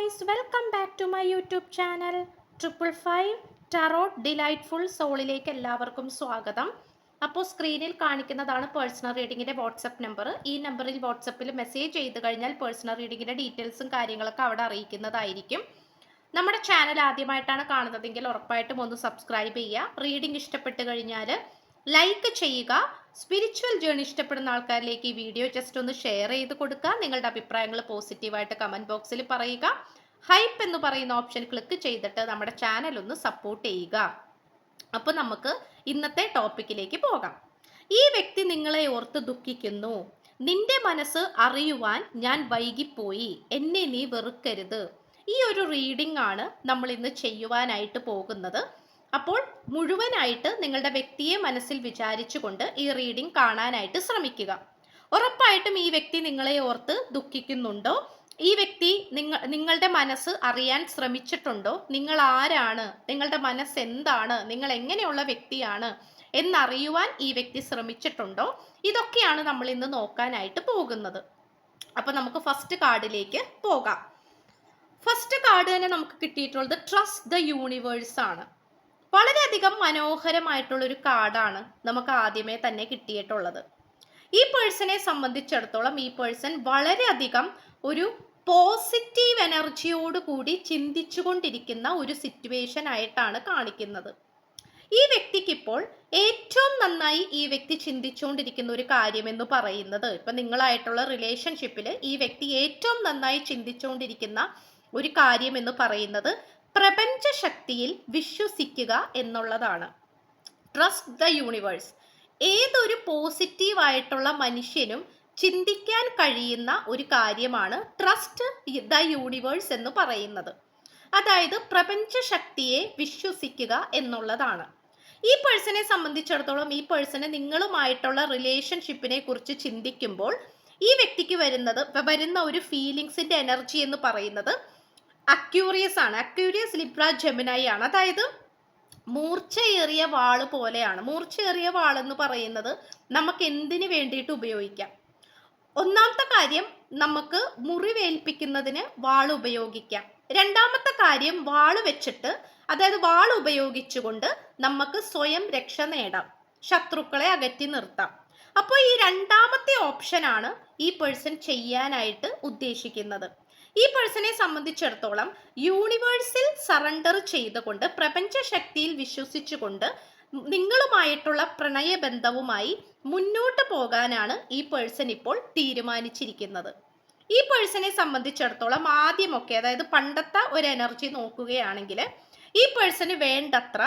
Guys, welcome back to my YouTube channel. 555 tarot delightful സോളിലേക്ക് എല്ലാവർക്കും സ്വാഗതം. അപ്പോൾ സ്ക്രീനിൽ കാണിക്കുന്നതാണ് പേഴ്സണൽ റീഡിങ്ങിൻ്റെ വാട്സപ്പ് നമ്പർ. ഈ നമ്പറിൽ വാട്സപ്പിൽ മെസ്സേജ് ചെയ്ത് കഴിഞ്ഞാൽ പേഴ്സണൽ റീഡിങ്ങിൻ്റെ ഡീറ്റെയിൽസും കാര്യങ്ങളൊക്കെ അവിടെ അറിയിക്കുന്നതായിരിക്കും. നമ്മുടെ ചാനൽ ആദ്യമായിട്ടാണ് കാണുന്നതെങ്കിൽ ഉറപ്പായിട്ടും ഒന്ന് സബ്സ്ക്രൈബ് ചെയ്യുക. റീഡിംഗ് ഇഷ്ടപ്പെട്ട് കഴിഞ്ഞാൽ ലൈക്ക് ചെയ്യുക. സ്പിരിച്വൽ ജേർണി ഇഷ്ടപ്പെടുന്ന ആൾക്കാരിലേക്ക് ഈ വീഡിയോ ജസ്റ്റ് ഒന്ന് ഷെയർ ചെയ്ത് കൊടുക്കുക. നിങ്ങളുടെ അഭിപ്രായങ്ങൾ പോസിറ്റീവായിട്ട് കമൻറ്റ് ബോക്സിൽ പറയുക. ഹൈപ്പ് എന്ന് പറയുന്ന ഓപ്ഷൻ ക്ലിക്ക് ചെയ്തിട്ട് നമ്മുടെ ചാനൽ ഒന്ന് സപ്പോർട്ട് ചെയ്യുക. അപ്പോൾ നമുക്ക് ഇന്നത്തെ ടോപ്പിക്കിലേക്ക് പോകാം. ഈ വ്യക്തി നിങ്ങളെ ഓർത്ത് ദുഃഖിക്കുന്നു. നിന്റെ മനസ്സ് അറിയുവാൻ ഞാൻ വൈകിപ്പോയി. എന്നെ നീ വെറുക്കരുത്. ഈ ഒരു റീഡിംഗ് ആണ് നമ്മൾ ഇന്ന് ചെയ്യുവാനായിട്ട് പോകുന്നത്. അപ്പോൾ മുഴുവനായിട്ട് നിങ്ങളുടെ വ്യക്തിയെ മനസ്സിൽ വിചാരിച്ചുകൊണ്ട് ഈ റീഡിംഗ് കാണാനായിട്ട് ശ്രമിക്കുക. ഉറപ്പായിട്ടും ഈ വ്യക്തി നിങ്ങളെ ഓർത്ത് ദുഃഖിക്കുന്നുണ്ടോ? ഈ വ്യക്തി നിങ്ങളുടെ മനസ്സ് അറിയാൻ ശ്രമിച്ചിട്ടുണ്ടോ? നിങ്ങൾ ആരാണ്, നിങ്ങളുടെ മനസ്സ് എന്താണ്, നിങ്ങൾ എങ്ങനെയുള്ള വ്യക്തിയാണ് എന്നറിയുവാൻ ഈ വ്യക്തി ശ്രമിച്ചിട്ടുണ്ടോ? ഇതൊക്കെയാണ് നമ്മൾ ഇന്ന് നോക്കാനായിട്ട് പോകുന്നത്. അപ്പോൾ നമുക്ക് ഫസ്റ്റ് കാർഡിലേക്ക് പോകാം. ഫസ്റ്റ് കാർഡ് തന്നെ നമുക്ക് കിട്ടിയിട്ടുള്ളത് ട്രസ്റ്റ് ദ യൂണിവേഴ്സ് ആണ്. വളരെയധികം മനോഹരമായിട്ടുള്ളൊരു കാർഡാണ് നമുക്ക് ആദ്യമേ തന്നെ കിട്ടിയിട്ടുള്ളത്. ഈ പേഴ്സണെ സംബന്ധിച്ചിടത്തോളം ഈ പേഴ്സൺ വളരെയധികം ഒരു പോസിറ്റീവ് എനർജിയോട് കൂടി ചിന്തിച്ചുകൊണ്ടിരിക്കുന്ന ഒരു സിറ്റുവേഷൻ ആയിട്ടാണ് കാണിക്കുന്നത്. ഈ വ്യക്തിക്കിപ്പോൾ ഏറ്റവും നന്നായി ഈ വ്യക്തി ചിന്തിച്ചുകൊണ്ടിരിക്കുന്ന ഒരു കാര്യമെന്ന് പറയുന്നത്, ഇപ്പം നിങ്ങളായിട്ടുള്ള റിലേഷൻഷിപ്പിൽ ഈ വ്യക്തി ഏറ്റവും നന്നായി ചിന്തിച്ചുകൊണ്ടിരിക്കുന്ന ഒരു കാര്യം എന്ന് പറയുന്നത് പ്രപഞ്ച ശക്തിയിൽ വിശ്വസിക്കുക എന്നുള്ളതാണ്. Trust the universe. ഏതൊരു പോസിറ്റീവ് ആയിട്ടുള്ള മനുഷ്യനും ചിന്തിക്കാൻ കഴിയുന്ന ഒരു കാര്യമാണ് ട്രസ്റ്റ് ദ യൂണിവേഴ്സ് എന്ന് പറയുന്നത്. അതായത് പ്രപഞ്ച ശക്തിയെ വിശ്വസിക്കുക എന്നുള്ളതാണ്. ഈ പേഴ്സണെ സംബന്ധിച്ചിടത്തോളം ഈ പേഴ്സണ് നിങ്ങളുമായിട്ടുള്ള റിലേഷൻഷിപ്പിനെ കുറിച്ച് ചിന്തിക്കുമ്പോൾ ഈ വ്യക്തിക്ക് വരുന്ന ഒരു ഫീലിങ്സിന്റെ എനർജി എന്ന് പറയുന്നത് അക്യൂറിയസ് ആണ്. അക്യൂറിയസ് ലിബ്ര ജെമിനായി ആണ്. അതായത് മൂർച്ചയേറിയ വാള് പോലെയാണ്. മൂർച്ചയേറിയ വാളെന്ന് പറയുന്നത് നമുക്ക് എന്തിനു വേണ്ടിയിട്ട് ഉപയോഗിക്കാം? ഒന്നാമത്തെ കാര്യം, നമുക്ക് മുറിവേൽപ്പിക്കുന്നതിന് വാൾ ഉപയോഗിക്കാം. രണ്ടാമത്തെ കാര്യം, വാള് വെച്ചിട്ട് അതായത് വാൾ ഉപയോഗിച്ചുകൊണ്ട് നമുക്ക് സ്വയം രക്ഷ നേടാം, ശത്രുക്കളെ അകറ്റി നിർത്താം. അപ്പോൾ ഈ രണ്ടാമത്തെ ഓപ്ഷനാണ് ഈ പേഴ്സൺ ചെയ്യാനായിട്ട് ഉദ്ദേശിക്കുന്നത്. ഈ പേഴ്സണെ സംബന്ധിച്ചിടത്തോളം യൂണിവേഴ്സിൽ സറണ്ടർ ചെയ്തുകൊണ്ട് പ്രപഞ്ച ശക്തിയിൽ വിശ്വസിച്ചുകൊണ്ട് നിങ്ങളുമായിട്ടുള്ള പ്രണയബന്ധവുമായി മുന്നോട്ട് പോകാനാണ് ഈ പേഴ്സൺ ഇപ്പോൾ തീരുമാനിച്ചിരിക്കുന്നത്. ഈ പേഴ്സണെ സംബന്ധിച്ചിടത്തോളം ആദ്യമൊക്കെ, അതായത് പണ്ടത്തെ ഒരു എനർജി നോക്കുകയാണെങ്കിൽ ഈ പേഴ്സണ് വേണ്ടത്ര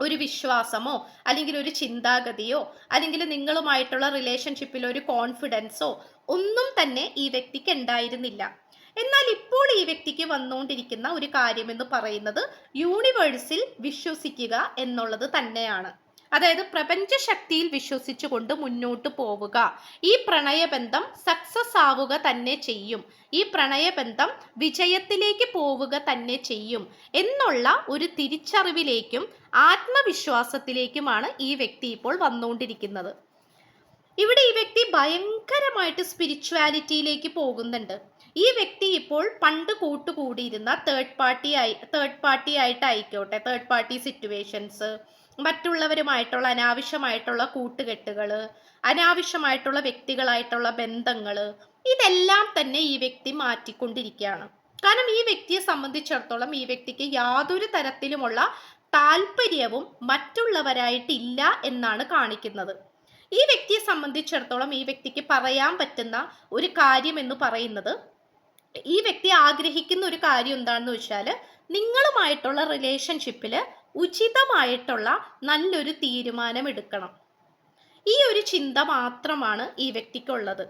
ഒരു വിശ്വാസമോ അല്ലെങ്കിൽ ഒരു ചിന്താഗതിയോ അല്ലെങ്കിൽ നിങ്ങളുമായിട്ടുള്ള റിലേഷൻഷിപ്പിൽ ഒരു കോൺഫിഡൻസോ ഒന്നും തന്നെ ഈ വ്യക്തിക്ക് ഉണ്ടായിരുന്നില്ല. എന്നാൽ ഇപ്പോൾ ഈ വ്യക്തിക്ക് വന്നുകൊണ്ടിരിക്കുന്ന ഒരു കാര്യം എന്ന് പറയുന്നത് യൂണിവേഴ്സിൽ വിശ്വസിക്കുക എന്നുള്ളത് തന്നെയാണ്. അതായത് പ്രപഞ്ച ശക്തിയിൽ വിശ്വസിച്ചുകൊണ്ട് മുന്നോട്ട് പോവുക. ഈ പ്രണയബന്ധം സക്സസ് ആവുക തന്നെ ചെയ്യും. ഈ പ്രണയബന്ധം വിജയത്തിലേക്ക് പോവുക തന്നെ ചെയ്യും എന്നുള്ള ഒരു തിരിച്ചറിവിലേക്കും ആത്മവിശ്വാസത്തിലേക്കുമാണ് ഈ വ്യക്തി ഇപ്പോൾ വന്നുകൊണ്ടിരിക്കുന്നത്. ഇവിടെ ഈ വ്യക്തി ഭയങ്കരമായിട്ട് സ്പിരിച്വാലിറ്റിയിലേക്ക് പോകുന്നുണ്ട്. ഈ വ്യക്തി ഇപ്പോൾ പണ്ട് കൂട്ടുകൂടിയിരുന്ന തേർഡ് പാർട്ടി ആയിട്ടായിക്കോട്ടെ, തേർഡ് പാർട്ടി സിറ്റുവേഷൻസ്, മറ്റുള്ളവരുമായിട്ടുള്ള അനാവശ്യമായിട്ടുള്ള കൂട്ടുകെട്ടുകൾ, അനാവശ്യമായിട്ടുള്ള വ്യക്തികളായിട്ടുള്ള ബന്ധങ്ങൾ, ഇതെല്ലാം തന്നെ ഈ വ്യക്തി മാറ്റിക്കൊണ്ടിരിക്കുകയാണ്. കാരണം ഈ വ്യക്തിയെ സംബന്ധിച്ചിടത്തോളം ഈ വ്യക്തിക്ക് യാതൊരു തരത്തിലുമുള്ള താല്പര്യവും മറ്റുള്ളവരായിട്ടില്ല എന്നാണ് കാണിക്കുന്നത്. ഈ വ്യക്തിയെ സംബന്ധിച്ചിടത്തോളം ഈ വ്യക്തിക്ക് പറയാൻ പറ്റുന്ന ഒരു കാര്യം എന്ന് പറയുന്നത്, ഈ വ്യക്തി ആഗ്രഹിക്കുന്ന ഒരു കാര്യം എന്താണെന്ന് വെച്ചാൽ നിങ്ങളുമായിട്ടുള്ള റിലേഷൻഷിപ്പിൽ ഉചിതമായിട്ടുള്ള നല്ലൊരു തീരുമാനം എടുക്കണം. ഈ ഒരു ചിന്ത മാത്രമാണ് ഈ വ്യക്തിക്കുള്ളത്.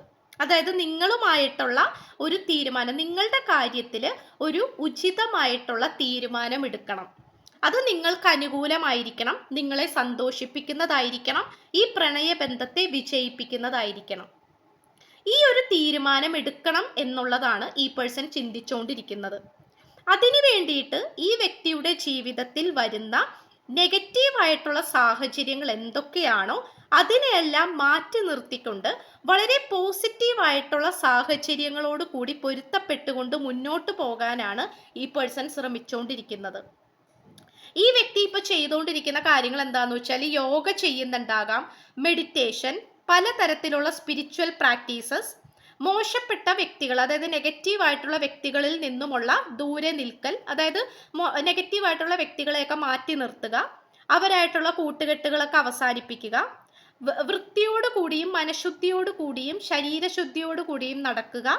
അതായത് നിങ്ങളുമായിട്ടുള്ള ഒരു തീരുമാനം, നിങ്ങളുടെ കാര്യത്തിൽ ഒരു ഉചിതമായിട്ടുള്ള തീരുമാനം എടുക്കണം. അത് നിങ്ങൾക്ക് അനുകൂലമായിരിക്കണം, നിങ്ങളെ സന്തോഷിപ്പിക്കുന്നതായിരിക്കണം, ഈ പ്രണയബന്ധത്തെ വിജയിപ്പിക്കുന്നതായിരിക്കണം. ഈ ഒരു തീരുമാനം എടുക്കണം എന്നുള്ളതാണ് ഈ പേഴ്സൺ ചിന്തിച്ചുകൊണ്ടിരിക്കുന്നത്. അതിനു വേണ്ടിയിട്ട് ഈ വ്യക്തിയുടെ ജീവിതത്തിൽ വരുന്ന നെഗറ്റീവായിട്ടുള്ള സാഹചര്യങ്ങൾ എന്തൊക്കെയാണോ അതിനെയെല്ലാം മാറ്റി നിർത്തിക്കൊണ്ട് വളരെ പോസിറ്റീവായിട്ടുള്ള സാഹചര്യങ്ങളോട് കൂടി പൊരുത്തപ്പെട്ടുകൊണ്ട് മുന്നോട്ട് പോകാനാണ് ഈ പേഴ്സൺ ശ്രമിച്ചുകൊണ്ടിരിക്കുന്നത്. ഈ വ്യക്തി ഇപ്പൊ ചെയ്തുകൊണ്ടിരിക്കുന്ന കാര്യങ്ങൾ എന്താന്ന് വെച്ചാൽ യോഗ ചെയ്യുന്നുണ്ടാകാം, മെഡിറ്റേഷൻ, പലതരത്തിലുള്ള സ്പിരിച്വൽ പ്രാക്ടീസസ്, മോശപ്പെട്ട വ്യക്തികൾ, അതായത് നെഗറ്റീവ് ആയിട്ടുള്ള വ്യക്തികളിൽ നിന്നുമുള്ള ദൂരെ നിൽക്കൽ, അതായത് നെഗറ്റീവ് ആയിട്ടുള്ള വ്യക്തികളെയൊക്കെ മാറ്റി നിർത്തുക, അവരായിട്ടുള്ള കൂട്ടുകെട്ടുകളൊക്കെ അവസാനിപ്പിക്കുക, വൃത്തിയോട് കൂടിയും മനഃശുദ്ധിയോട് കൂടിയും ശരീരശുദ്ധിയോട് കൂടിയും നടക്കുക,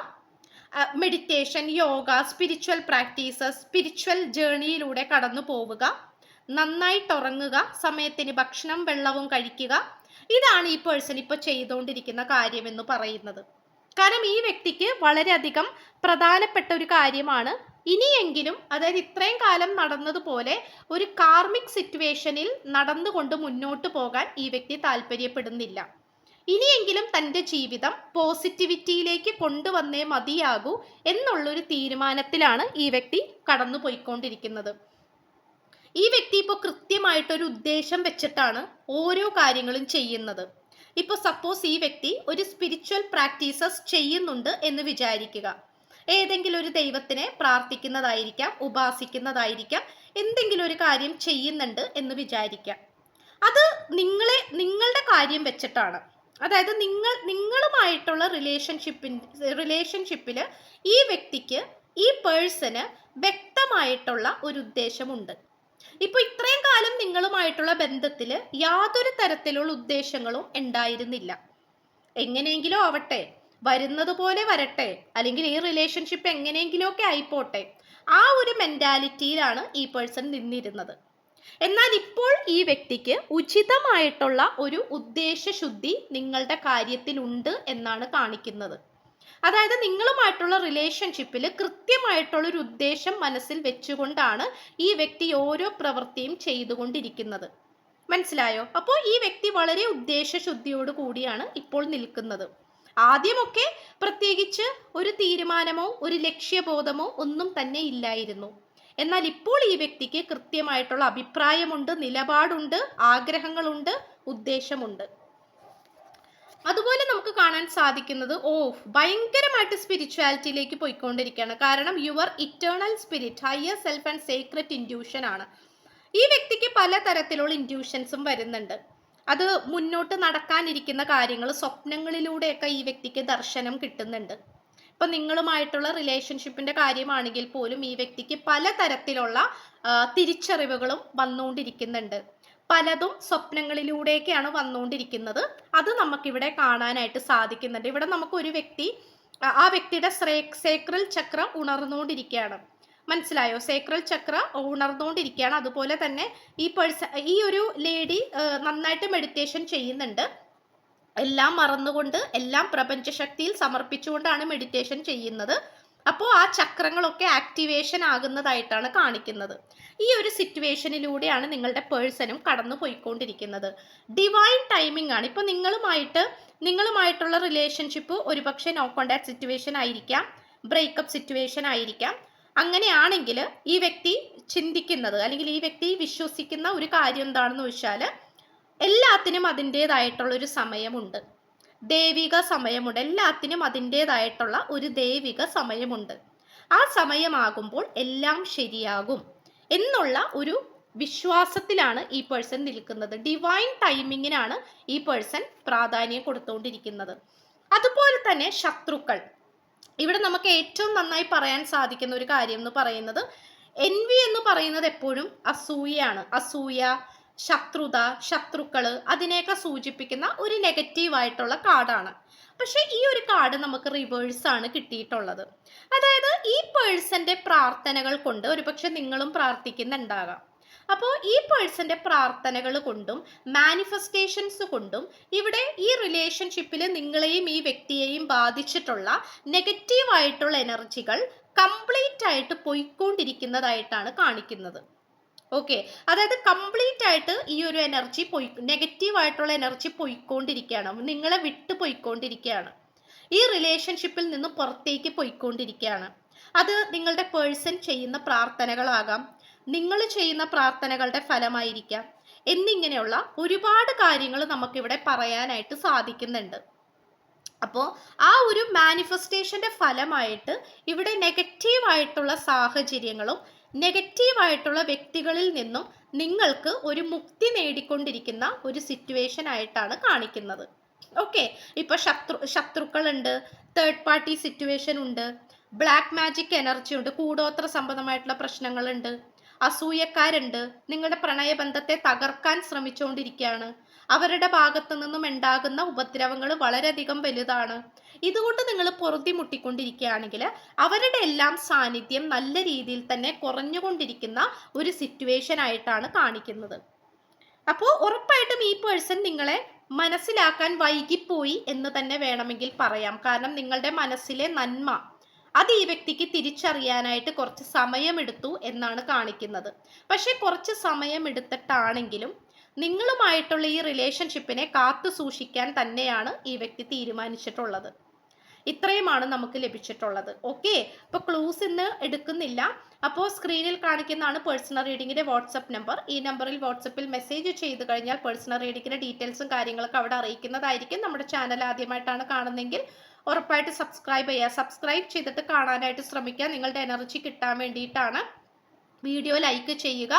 meditation, yoga, spiritual practices, spiritual ജേണിയിലൂടെ കടന്നു പോവുക, നന്നായിട്ട് ഉറങ്ങുക, സമയത്തിന് ഭക്ഷണം വെള്ളവും കഴിക്കുക. ഇതാണ് ഈ പേഴ്സൺ ഇപ്പൊ ചെയ്തുകൊണ്ടിരിക്കുന്ന കാര്യം എന്ന് പറയുന്നത്. കാരണം ഈ വ്യക്തിക്ക് വളരെയധികം പ്രധാനപ്പെട്ട ഒരു കാര്യമാണ്. ഇനിയെങ്കിലും, അതായത് ഇത്രയും കാലം നടന്നതുപോലെ ഒരു കാർമിക് സിറ്റുവേഷനിൽ നടന്നുകൊണ്ട് മുന്നോട്ട് പോകാൻ ഈ വ്യക്തി താല്പര്യപ്പെടുന്നില്ല. ഇനിയെങ്കിലും തൻ്റെ ജീവിതം പോസിറ്റിവിറ്റിയിലേക്ക് കൊണ്ടുവന്നേ മതിയാകൂ എന്നുള്ളൊരു തീരുമാനത്തിലാണ് ഈ വ്യക്തി കടന്നു പോയിക്കൊണ്ടിരിക്കുന്നത്. ഈ വ്യക്തി ഇപ്പോൾ കൃത്യമായിട്ടൊരു ഉദ്ദേശം വെച്ചിട്ടാണ് ഓരോ കാര്യങ്ങളും ചെയ്യുന്നത്. ഇപ്പോൾ സപ്പോസ് ഈ വ്യക്തി ഒരു സ്പിരിച്വൽ പ്രാക്ടീസസ് ചെയ്യുന്നുണ്ട് എന്ന് വിചാരിക്കുക. ഏതെങ്കിലും ഒരു ദൈവത്തിനെ പ്രാർത്ഥിക്കുന്നതായിരിക്കാം, ഉപാസിക്കുന്നതായിരിക്കാം, എന്തെങ്കിലും ഒരു കാര്യം ചെയ്യുന്നുണ്ട് എന്ന് വിചാരിക്കാം. അത് നിങ്ങളുടെ കാര്യം വെച്ചിട്ടാണ്. അതായത് നിങ്ങളുമായിട്ടുള്ള റിലേഷൻഷിപ്പിൽ ഈ വ്യക്തിക്ക്, ഈ പേഴ്സണ് വ്യക്തമായിട്ടുള്ള ഒരു ഉദ്ദേശമുണ്ട്. ഇപ്പൊ ഇത്രയും കാലം നിങ്ങളുമായിട്ടുള്ള ബന്ധത്തിൽ യാതൊരു തരത്തിലുള്ള ഉദ്ദേശങ്ങളും ഉണ്ടായിരുന്നില്ല. എങ്ങനെയെങ്കിലും ആവട്ടെ, വരുന്നത് പോലെ വരട്ടെ, അല്ലെങ്കിൽ ഈ റിലേഷൻഷിപ്പ് എങ്ങനെയെങ്കിലും ഒക്കെ ആയിപ്പോട്ടെ, ആ ഒരു മെന്റാലിറ്റിയിലാണ് ഈ പേഴ്സൺ നിന്നിരുന്നത്. എന്നാൽ ഇപ്പോൾ ഈ വ്യക്തിക്ക് ഉചിതമായിട്ടുള്ള ഒരു ഉദ്ദേശശുദ്ധി നിങ്ങളുടെ കാര്യത്തിലുണ്ട് എന്നാണ് കാണിക്കുന്നത്. അതായത് നിങ്ങളുമായിട്ടുള്ള റിലേഷൻഷിപ്പിൽ കൃത്യമായിട്ടുള്ള ഒരു ഉദ്ദേശം മനസ്സിൽ വെച്ചുകൊണ്ടാണ് ഈ വ്യക്തി ഓരോ പ്രവൃത്തിയും ചെയ്തുകൊണ്ടിരിക്കുന്നത്. മനസ്സിലായോ? അപ്പോൾ ഈ വ്യക്തി വളരെ ഉദ്ദേശശുദ്ധിയോട് കൂടിയാണ് ഇപ്പോൾ നിൽക്കുന്നത്. ആദ്യമൊക്കെ പ്രത്യേകിച്ച് ഒരു തീരുമാനമോ ഒരു ലക്ഷ്യബോധമോ ഒന്നും തന്നെ ഇല്ലായിരുന്നു. എന്നാൽ ഇപ്പോൾ ഈ വ്യക്തിക്ക് കൃത്യമായിട്ടുള്ള അഭിപ്രായമുണ്ട്, നിലപാടുണ്ട്, ആഗ്രഹങ്ങളുണ്ട്, ഉദ്ദേശമുണ്ട്. അതുപോലെ നമുക്ക് കാണാൻ സാധിക്കുന്നത് ഭയങ്കരമായിട്ട് സ്പിരിച്വാലിറ്റിയിലേക്ക് പോയിക്കൊണ്ടിരിക്കുകയാണ്. കാരണം your eternal spirit, higher self and secret intuition ആണ്. ഈ വ്യക്തിക്ക് പലതരത്തിലുള്ള ഇൻഡ്യൂഷൻസും വരുന്നുണ്ട്. അത് മുന്നോട്ട് നടക്കാനിരിക്കുന്ന കാര്യങ്ങൾ സ്വപ്നങ്ങളിലൂടെയൊക്കെ ഈ വ്യക്തിക്ക് ദർശനം കിട്ടുന്നുണ്ട്. ഇപ്പൊ നിങ്ങളുമായിട്ടുള്ള റിലേഷൻഷിപ്പിന്റെ കാര്യമാണെങ്കിൽ പോലും ഈ വ്യക്തിക്ക് പലതരത്തിലുള്ള തിരിച്ചറിവുകളും വന്നുകൊണ്ടിരിക്കുന്നുണ്ട്. പലതും സ്വപ്നങ്ങളിലൂടെയൊക്കെയാണ് വന്നുകൊണ്ടിരിക്കുന്നത്. അത് നമുക്കിവിടെ കാണാനായിട്ട് സാധിക്കുന്നുണ്ട്. ഇവിടെ നമുക്ക് ഒരു വ്യക്തി, ആ വ്യക്തിയുടെ സേക്രൽ ചക്ര ഉണർന്നുകൊണ്ടിരിക്കുകയാണ്. മനസ്സിലായോ? സേക്രൽ ചക്ര ഉണർന്നുകൊണ്ടിരിക്കുകയാണ്. അതുപോലെ തന്നെ ഈ ഒരു ലേഡി നന്നായിട്ട് മെഡിറ്റേഷൻ ചെയ്യുന്നുണ്ട്. എല്ലാം മറന്നുകൊണ്ട്, എല്ലാം പ്രപഞ്ചശക്തിയിൽ സമർപ്പിച്ചുകൊണ്ടാണ് മെഡിറ്റേഷൻ ചെയ്യുന്നത്. അപ്പോൾ ആ ചക്രങ്ങളൊക്കെ ആക്ടിവേഷൻ ആകുന്നതായിട്ടാണ് കാണിക്കുന്നത്. ഈ ഒരു സിറ്റുവേഷനിലൂടെയാണ് നിങ്ങളുടെ പേഴ്സണും കടന്നു പോയിക്കൊണ്ടിരിക്കുന്നത്. ഡിവൈൻ ടൈമിംഗ് ആണ്. ഇപ്പോൾ നിങ്ങളുമായിട്ടുള്ള റിലേഷൻഷിപ്പ് ഒരുപക്ഷെ നോ കോണ്ടാക്ട് സിറ്റുവേഷൻ ആയിരിക്കാം, ബ്രേക്കപ്പ് സിറ്റുവേഷൻ ആയിരിക്കാം. അങ്ങനെയാണെങ്കിൽ ഈ വ്യക്തി ചിന്തിക്കുന്നത്, അല്ലെങ്കിൽ ഈ വ്യക്തി വിശ്വസിക്കുന്ന ഒരു കാര്യം എന്താണെന്ന് വെച്ചാൽ, എല്ലാത്തിനും അതിൻ്റെതായിട്ടുള്ളൊരു സമയമുണ്ട്, ദൈവിക സമയമുണ്ട്. എല്ലാത്തിനും അതിൻ്റെതായിട്ടുള്ള ഒരു ദൈവിക സമയമുണ്ട്. ആ സമയമാകുമ്പോൾ എല്ലാം ശരിയാകും എന്നുള്ള ഒരു വിശ്വാസത്തിലാണ് ഈ പേഴ്സൺ നിൽക്കുന്നത്. ഡിവൈൻ ടൈമിങ്ങിനാണ് ഈ പേഴ്സൺ പ്രാധാന്യം കൊടുത്തുകൊണ്ടിരിക്കുന്നത്. അതുപോലെ തന്നെ ശത്രുക്കൾ. ഇവിടെ നമുക്ക് ഏറ്റവും നന്നായി പറയാൻ സാധിക്കുന്ന ഒരു കാര്യം എന്ന് പറയുന്നത്, എൻവി എന്ന് പറയുന്നത് എപ്പോഴും അസൂയയാണ്. അസൂയ, ശത്രുത, ശത്രുക്കള്, അതിനെയൊക്കെ സൂചിപ്പിക്കുന്ന ഒരു നെഗറ്റീവായിട്ടുള്ള കാർഡാണ്. പക്ഷെ ഈ ഒരു കാർഡ് നമുക്ക് റിവേഴ്സ് ആണ് കിട്ടിയിട്ടുള്ളത്. അതായത് ഈ പേഴ്സന്റെ പ്രാർത്ഥനകൾ കൊണ്ട്, ഒരുപക്ഷെ നിങ്ങളും പ്രാർത്ഥിക്കുന്നുണ്ടാകാം. അപ്പോൾ ഈ പേഴ്സന്റെ പ്രാർത്ഥനകൾ കൊണ്ടും മാനിഫെസ്റ്റേഷൻസ് കൊണ്ടും ഇവിടെ ഈ റിലേഷൻഷിപ്പിൽ നിങ്ങളെയും ഈ വ്യക്തിയെയും ബാധിച്ചിട്ടുള്ള നെഗറ്റീവായിട്ടുള്ള എനർജികൾ കംപ്ലീറ്റ് ആയിട്ട് പോയിക്കൊണ്ടിരിക്കുന്നതായിട്ടാണ് കാണിക്കുന്നത്. ഓക്കെ, അതായത് കംപ്ലീറ്റ് ആയിട്ട് ഈ ഒരു എനർജി നെഗറ്റീവ് ആയിട്ടുള്ള എനർജി പോയിക്കൊണ്ടിരിക്കുകയാണ്, നിങ്ങളെ വിട്ടു പോയിക്കൊണ്ടിരിക്കുകയാണ്, ഈ റിലേഷൻഷിപ്പിൽ നിന്ന് പുറത്തേക്ക് പോയിക്കൊണ്ടിരിക്കുകയാണ്. അത് നിങ്ങളുടെ പേഴ്സൺ ചെയ്യുന്ന പ്രാർത്ഥനകളാകാം, നിങ്ങൾ ചെയ്യുന്ന പ്രാർത്ഥനകളുടെ ഫലമായിരിക്കാം, എന്നിങ്ങനെയുള്ള ഒരുപാട് കാര്യങ്ങൾ നമുക്കിവിടെ പറയാനായിട്ട് സാധിക്കുന്നുണ്ട്. അപ്പോൾ ആ ഒരു മാനിഫെസ്റ്റേഷന്റെ ഫലമായിട്ട് ഇവിടെ നെഗറ്റീവായിട്ടുള്ള സാഹചര്യങ്ങളും നെഗറ്റീവായിട്ടുള്ള വ്യക്തികളിൽ നിന്നും നിങ്ങൾക്ക് ഒരു മുക്തി നേടിക്കൊണ്ടിരിക്കുന്ന ഒരു സിറ്റുവേഷൻ ആയിട്ടാണ് കാണിക്കുന്നത്. ഓക്കെ, ഇപ്പൊ ശത്രുക്കളുണ്ട്, തേർഡ് പാർട്ടി സിറ്റുവേഷൻ ഉണ്ട്, ബ്ലാക്ക് മാജിക് എനർജി ഉണ്ട്, കൂടോത്ര സംബന്ധമായിട്ടുള്ള പ്രശ്നങ്ങളുണ്ട്, അസൂയക്കാരുണ്ട്, നിങ്ങളുടെ പ്രണയബന്ധത്തെ തകർക്കാൻ ശ്രമിച്ചുകൊണ്ടിരിക്കുകയാണ്, അവരുടെ ഭാഗത്തു നിന്നും ഉണ്ടാകുന്ന ഉപദ്രവങ്ങൾ വളരെയധികം വലുതാണ്. ഇതുകൊണ്ട് നിങ്ങൾ പൊറുതിമുട്ടിക്കൊണ്ടിരിക്കുകയാണെങ്കിൽ അവരുടെ എല്ലാം സാന്നിധ്യം നല്ല രീതിയിൽ തന്നെ കുറഞ്ഞുകൊണ്ടിരിക്കുന്ന ഒരു സിറ്റുവേഷൻ ആയിട്ടാണ് കാണിക്കുന്നത്. അപ്പോൾ ഉറപ്പായിട്ടും ഈ പേഴ്സൺ നിങ്ങളെ മനസ്സിലാക്കാൻ വൈകിപ്പോയി എന്ന് തന്നെ വേണമെങ്കിൽ പറയാം. കാരണം നിങ്ങളുടെ മനസ്സിലെ നന്മ അത് ഈ വ്യക്തിക്ക് തിരിച്ചറിയാനായിട്ട് കുറച്ച് സമയമെടുത്തു എന്നാണ് കാണിക്കുന്നത്. പക്ഷെ കുറച്ച് സമയം എടുത്തിട്ടാണെങ്കിലും നിങ്ങളുമായിട്ടുള്ള ഈ റിലേഷൻഷിപ്പിനെ കാത്തു സൂക്ഷിക്കാൻ തന്നെയാണ് ഈ വ്യക്തി തീരുമാനിച്ചിട്ടുള്ളത്. ഇത്രയുമാണ് നമുക്ക് ലഭിച്ചിട്ടുള്ളത്. ഓക്കെ, അപ്പോൾ ക്ലൂസ് ഇന്ന് എടുക്കുന്നില്ല. അപ്പോൾ സ്ക്രീനിൽ കാണിക്കുന്നതാണ് പേഴ്സണൽ റീഡിങ്ങിന്റെ വാട്സപ്പ് നമ്പർ. ഈ നമ്പറിൽ വാട്സപ്പിൽ മെസ്സേജ് ചെയ്ത് കഴിഞ്ഞാൽ പേഴ്സണൽ റീഡിങ്ങിന്റെ ഡീറ്റെയിൽസും കാര്യങ്ങളൊക്കെ അവിടെ അറിയിക്കുന്നതായിരിക്കും. നമ്മുടെ ചാനൽ ആദ്യമായിട്ടാണ് കാണുന്നതെങ്കിൽ ഉറപ്പായിട്ട് സബ്സ്ക്രൈബ് ചെയ്യുക. സബ്സ്ക്രൈബ് ചെയ്തിട്ട് കാണാനായിട്ട് ശ്രമിക്കുക. നിങ്ങളുടെ എനർജി കിട്ടാൻ വേണ്ടിയിട്ടാണ്. വീഡിയോ ലൈക്ക് ചെയ്യുക.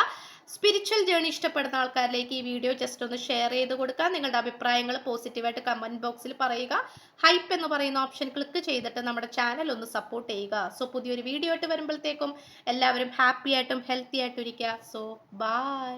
സ്പിരിച്വൽ ജേണി ഇഷ്ടപ്പെടുന്ന ആൾക്കാരിലേക്ക് ഈ വീഡിയോ ജസ്റ്റ് ഒന്ന് ഷെയർ ചെയ്ത് കൊടുക്കുക. നിങ്ങളുടെ അഭിപ്രായങ്ങൾ പോസിറ്റീവായിട്ട് കമന്റ് ബോക്സിൽ പറയുക. ഹൈപ്പ് എന്ന് പറയുന്ന ഓപ്ഷൻ ക്ലിക്ക് ചെയ്തിട്ട് നമ്മുടെ ചാനൽ ഒന്ന് സപ്പോർട്ട് ചെയ്യുക. സോ പുതിയൊരു വീഡിയോ ആയിട്ട് വരുമ്പോഴത്തേക്കും എല്ലാവരും ഹാപ്പി ആയിട്ടും ഹെൽത്തി ആയിട്ടും ഇരിക്കുക. So by.